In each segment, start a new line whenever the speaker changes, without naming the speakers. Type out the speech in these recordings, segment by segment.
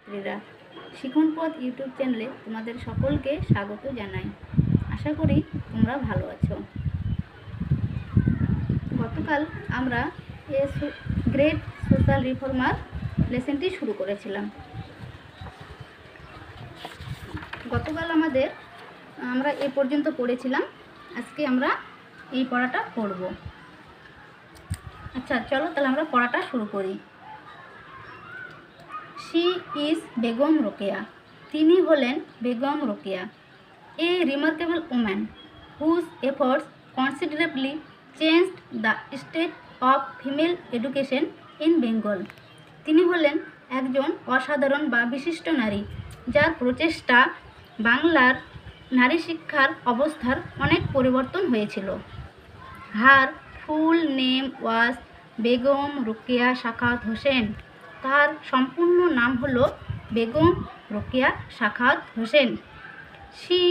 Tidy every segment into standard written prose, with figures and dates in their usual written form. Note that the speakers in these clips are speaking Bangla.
ছাত্রছাত্রীরা, শিখন পথ ইউটিউব চ্যানেলে তোমাদের সকলকে স্বাগত জানাই। আশা করি তোমরা ভালো আছো। গতকাল আমরা গ্রেট সোশ্যাল রিফর্মার লেসনটি শুরু করেছিলাম। গতকাল আমরা এ পর্যন্ত পড়েছিলাম। আজকে আমরা এই পড়াটা পড়ব। আচ্ছা, চলো তাহলে আমরা পড়াটা শুরু করি। She is Begum Rokeya. তিনি হলেন Begum Rokeya, a remarkable woman whose efforts considerably changed the state of female education in Bengal. তিনি হলেন একজন অসাধারণ বা বিশিষ্ট নারী, যার প্রচেষ্টা বাংলার নারী শিক্ষার অবস্থার অনেক পরিবর্তন হয়েছিল। Her full name was Begum Rokeya Sakhawat Hossain. তার সম্পূর্ণ নাম হলো Begum Rokeya Sakhawat Hossain. She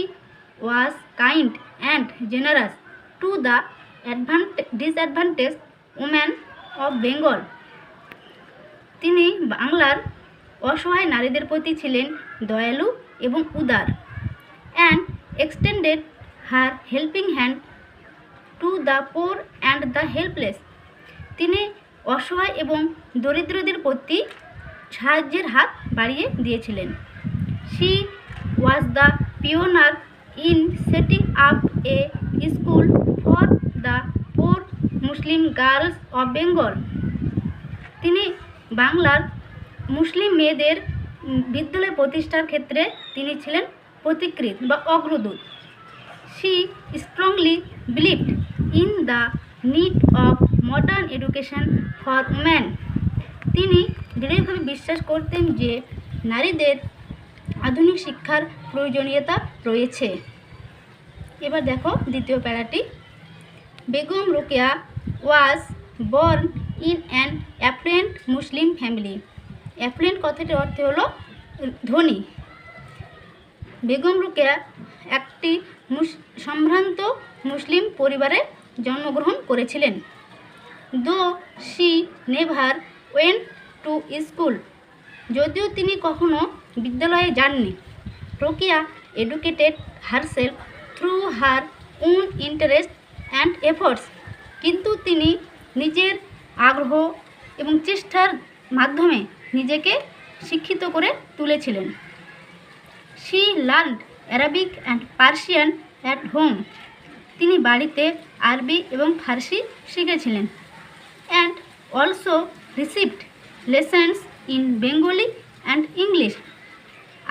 was kind and generous to the disadvantage woman of Bengal. তিনি বাংলার অসহায় নারীদের প্রতি ছিলেন দয়ালু এবং উদার, and extended her helping hand to the poor and the helpless. তিনি অসহায় এবং দরিদ্রদের প্রতি সাহায্যের হাত বাড়িয়ে দিয়েছিলেন। She was the pioneer in setting up a school for the poor Muslim girls of Bengal. তিনি বাংলার মুসলিম মেয়েদের বিদ্যালয় প্রতিষ্ঠার ক্ষেত্রে তিনি ছিলেন পথিকৃৎ বা অগ্রদূত। She strongly believed in the need of modern education for woman. তিনি দৃঢ়ভাবে বিশ্বাস করতেন যে নারীদের আধুনিক শিক্ষার প্রয়োজনীয়তা রয়েছে। এবার দেখো দ্বিতীয় প্যারাটি। Begum Rokeya was born in an affluent Muslim family. Affluent কথাটির অর্থ হলো ধনী। বেগম রোকেয়া একটি সম্ভ্রান্ত মুসলিম পরিবারে জন্মগ্রহণ করেছিলেন। Though she never went to school. যদিও তিনি কখনো বিদ্যালয়ে যাননি, Rokeya educated herself through her own interest and efforts. কিন্তু তিনি নিজের আগ্রহ এবং চেষ্টার মাধ্যমে নিজেকে শিক্ষিত করে তুলেছিলেন। She learned Arabic and Persian at home. তিনি বাড়িতে আরবি এবং ফার্সি শিখেছিলেন, and also received lessons in Bengali and English.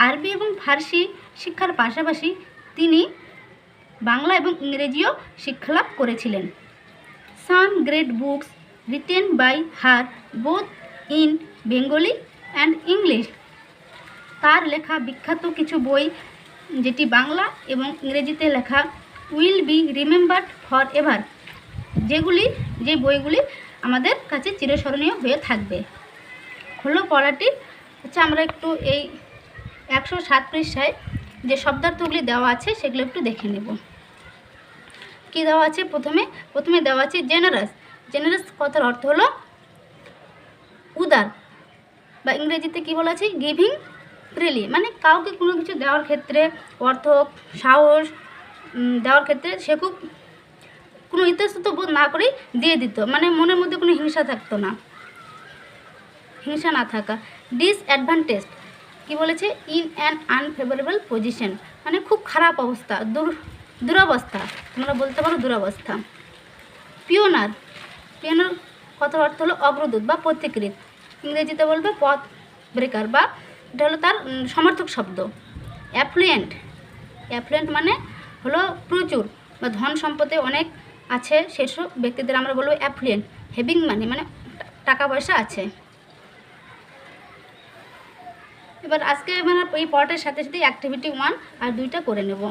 আরবি এবং ফার্সি শিক্ষার পাশাপাশি তিনি বাংলা এবং ইংরেজিও শিক্ষালাভ করেছিলেন। Some great books written by her both in Bengali and English. তার লেখা বিখ্যাত কিছু বই, যেটি বাংলা এবং ইংরেজিতে লেখা, will be remembered for ever. যে বইগুলি আমাদের কাছে চিরস্মরণীয় হয়ে থাকবে। হলো পড়াটি। আচ্ছা, আমরা একটু এই 107 পৃষ্ঠায় যে শব্দার্থগুলি দেওয়া আছে সেগুলো একটু দেখে নেব। কি দেওয়া আছে? প্রথমে দেওয়া আছে জেনারাস। জেনারাস কথার অর্থ হলো উদার, বা ইংরেজিতে কি বলা আছে? Giving freely. মানে কাউকে কোনো কিছু দেওয়ার ক্ষেত্রে, অর্থ, সাহস দেওয়ার ক্ষেত্রে সে খুব কোনো ইতস্তত বোধ না করেই দিয়ে দিত, মানে মনের মধ্যে কোনো হিংসা না থাকা। ডিসঅ্যাডভান্টেজ কি বলেছে? ইন অ্যান আনফেভারেবল পজিশন, মানে খুব খারাপ অবস্থা, দুরবস্থা, তোমরা বলতে পারো দুরবস্থা। পিওনার কথার অর্থ হলো অগ্রদূত বা পথিকৃৎ। ইংরেজিতে বলবে পথ ব্রেকার, বা এটা হলো তার সমর্থক শব্দ। অ্যাফ্লুয়েন্ট মানে হলো প্রচুর বা ধন সম্পদে অনেক আছে সেসব ব্যক্তিদের আমরা বলবো অ্যাফ্লুয়েন্ট। হ্যাভিং মানে টাকা পয়সা আছে। এবার আজকে মানে এই পড়াটার সাথে সাথে অ্যাক্টিভিটি 1 আর 2টা করে নেব।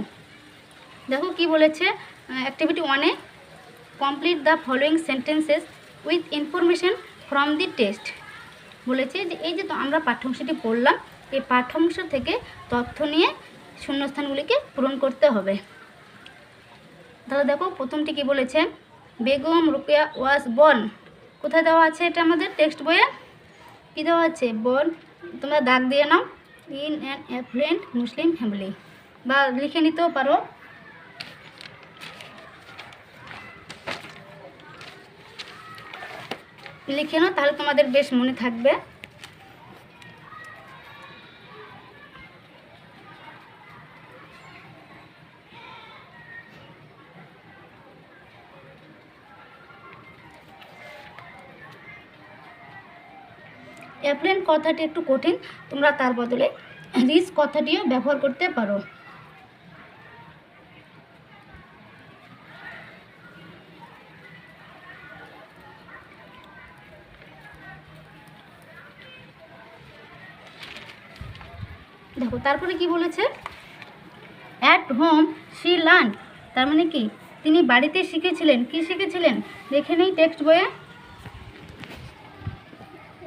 দেখো কি বলেছে অ্যাক্টিভিটি 1-এ, complete the following sentences with information from the text. বলেছে যে এই যে তো আমরা পাঠ্যাংশটি পড়লাম, এই পাঠ্যাংশ থেকে তথ্য নিয়ে শূন্যস্থানগুলিকে পূরণ করতে হবে। তাহলে দেখো প্রথমটি কি বলেছে? Begum Rokeya was born. কোথায় দেওয়া আছে? এটা আমাদের টেক্সট বইয়ে কি দেওয়া আছে? বর্ন। তোমরা দাগ দিয়ে নাও। In an affluent Muslim family, বা লিখে নিতেও পারো। লিখে নাও, তাহলে তোমাদের বেশ মনে থাকবে। অ্যাফ্লুয়েন্ট কথাটি একটু কঠিন, তোমরা তার বদলে রিচ কথাটিও ব্যবহার করতে পারো। দেখো তারপরে কি বলেছে, অ্যাট হোম শি লার্ন, তার মানে কি তিনি বাড়িতে শিখেছিলেন। কি শিখেছিলেন দেখে নেই টেক্সট বইয়ে।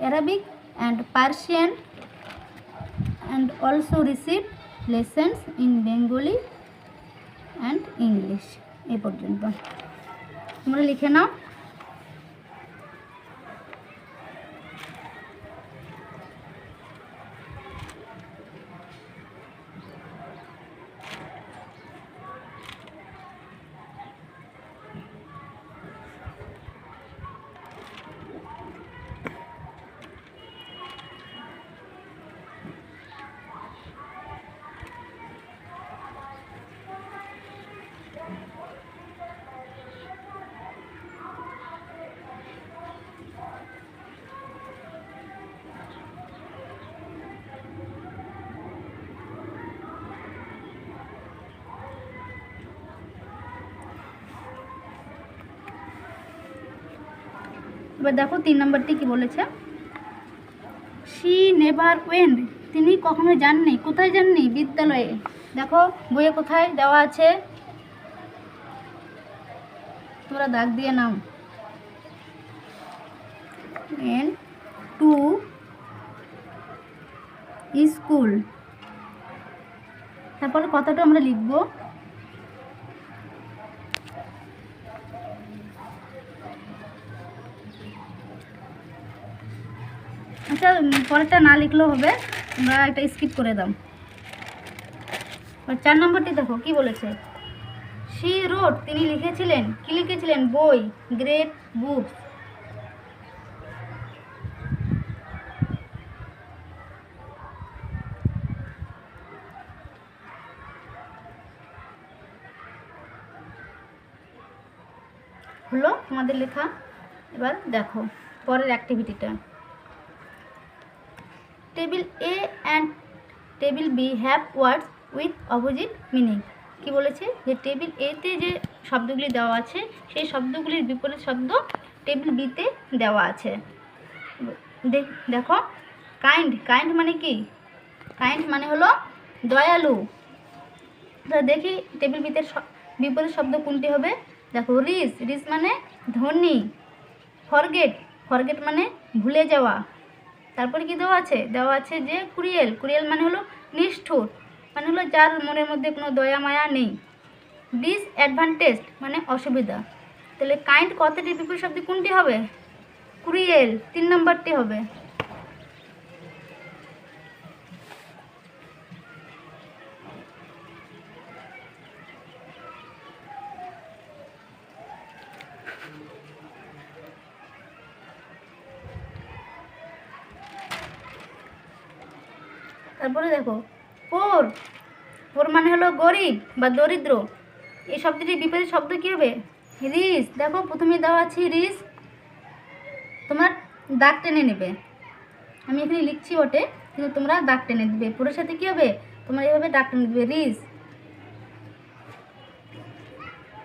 Arabic and Persian and also receive lessons in Bengali and English. এ পর্যন্ত তোমরা লিখে নাও। এবার দেখো 3 নম্বরটি কি বলেছে, শি নেভার ওয়েন্ট, তিনি কখনো যাননি। কোথায় যাননি? বিদ্যালয়ে। দেখো বইয়ে কোথায় দেওয়া আছে, তোমরা দাগ দিয়ে নাও। ওয়েন্ট টু স্কুল, তারপরে কথাটা আমরা লিখবো। আচ্ছা পরেরটা না লিখলেও হবে, তোমরা একটা স্কিপ করে দাও। 4 নম্বরটি দেখো কি বলেছে, শি রোড, তিনি লিখেছিলেন। কি লিখেছিলেন? বই, গ্রেট বুকস। হলো তোমাদের লেখা। এবার দেখো পরের অ্যাক্টিভিটিটা, table A and table B have words with opposite meaning. কি বলেছে যে টেবিল এতে যে শব্দগুলি দেওয়া আছে সেই শব্দগুলির বিপরীত শব্দ টেবিল বিতে দেওয়া আছে। দেখো কাইন্ড, কাইন্ড মানে কি? কাইন্ড মানে হলো দয়ালু। দেখি টেবিল বিতে বিপরীত শব্দ কোনটি হবে। দেখো রিচ, রিচ মানে ধনী। ফরগেট, ফরগেট মানে ভুলে যাওয়া। তারপরে কি দেওয়া আছে? দেওয়া আছে যে ক্রুয়েল, ক্রুয়েল মানে হলো নিষ্ঠুর, মানে হলো যার মনের মধ্যে কোনো দয়া মায়া নেই। ডিসঅ্যাডভান্টেজ মানে অসুবিধা। তাহলে কাইন্ড কথাটির বিপরীত শব্দ কোনটি হবে? ক্রুয়েল, 3 নম্বরটি হবে। তারপরে দেখো পোর, পোর মানে হলো গরিব বা দরিদ্র। এই শব্দটির বিপরীত শব্দ কী হবে? রিচ। দেখো প্রথমে দেওয়া আছে রিচ, তোমার দাগ টেনে নেবে। আমি এখানে লিখছি বটে, কিন্তু তোমরা দাগ টেনে দেবে। পোরের সাথে কী হবে? তোমরা এইভাবে দাগ টেনে দেবে, রিচ।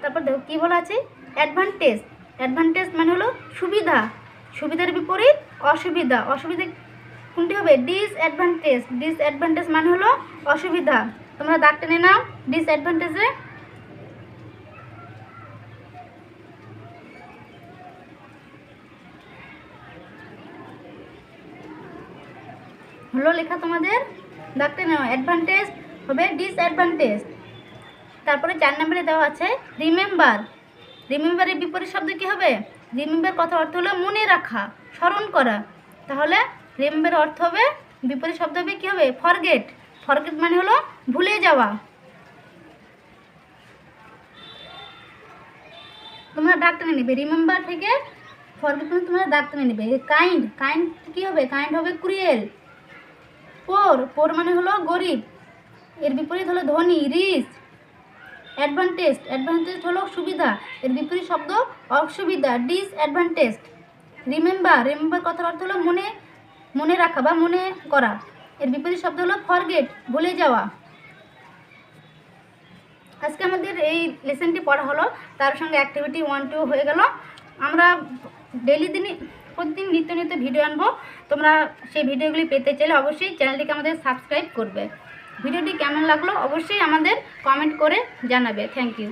তারপর দেখো কী বলা আছে? অ্যাডভান্টেজ, অ্যাডভান্টেজ মানে হলো সুবিধা, সুবিধার বিপরীত অসুবিধা। অসুবিধা কোনটি হবে? ডিসঅ্যাডভান্টেজ, ডিসঅ্যাডভান্টেজ মানে হলো অসুবিধা। তোমরা দাগ টেনে নাও ডিসঅ্যাডভান্টেজে। হলো লেখা তোমাদের, দাগ টেনে নাও। অ্যাডভান্টেজ হবে ডিসঅ্যাডভান্টেজ। তারপরে 4 নম্বরে দেওয়া আছে রিমেম্বার। রিমেম্বারের বিপরীত শব্দ কী হবে? রিমেম্বার কথার অর্থ হলো মনে রাখা, স্মরণ করা। তাহলে রিমেম্বারের অর্থ হবে বিপরীত শব্দ হবে কী হবে? ফরগেট। ফরগেট মানে হলো ভুলে যাওয়া। তোমরা দাগ টেনে নেবে, রিমেম্বার থেকে ফরগেট মানে তোমরা দাগ টেনে নেবে। কাইন্ড, কাইন্ড কী হবে? কাইন্ড হবে ক্রুয়েল। পোর, পোর মানে হলো গরিব, এর বিপরীত হলো ধনী, রিচ। অ্যাডভান্টেজ, অ্যাডভান্টেজ হলো সুবিধা, এর বিপরীত শব্দ অসুবিধা, ডিসঅ্যাডভান্টেজ। রিমেম্বার, রিমেম্বার কথার অর্থ হলো মনে, মনে রাখা বা মনে করা, এর বিপরীত শব্দ হলো ফরগেট, ভুলে যাওয়া। আজকে আমাদের এই লেসনটি পড়া হলো, তার সঙ্গে অ্যাক্টিভিটি 1, 2 হয়ে গেল। আমরা ডেইলি প্রতিদিন নিত্য নিত্য ভিডিও আনবো। তোমরা সেই ভিডিওগুলি পেতে চাইলে অবশ্যই চ্যানেলটিকে আমাদের সাবস্ক্রাইব করবে। ভিডিওটি কেমন লাগলো অবশ্যই আমাদের কমেন্ট করে জানাবে। Thank you.